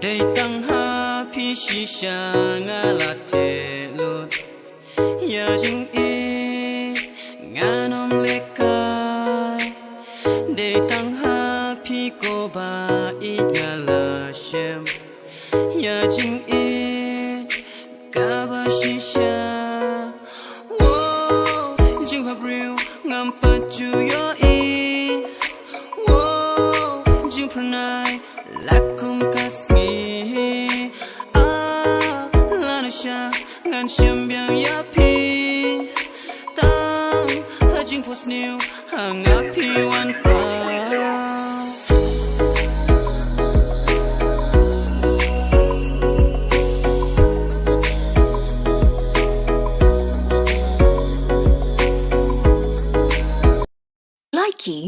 Day tang happy shi nga la te lut ya jing e nganom le kai day tang happy ko ba I nga la shem ya jing e ka ba shi sha wo jing ha briu ngam pa ju yo e wo jing pranai la kum kas ngan xiêm biang ya pi tang ha jing pos new hang up pi one pa Likey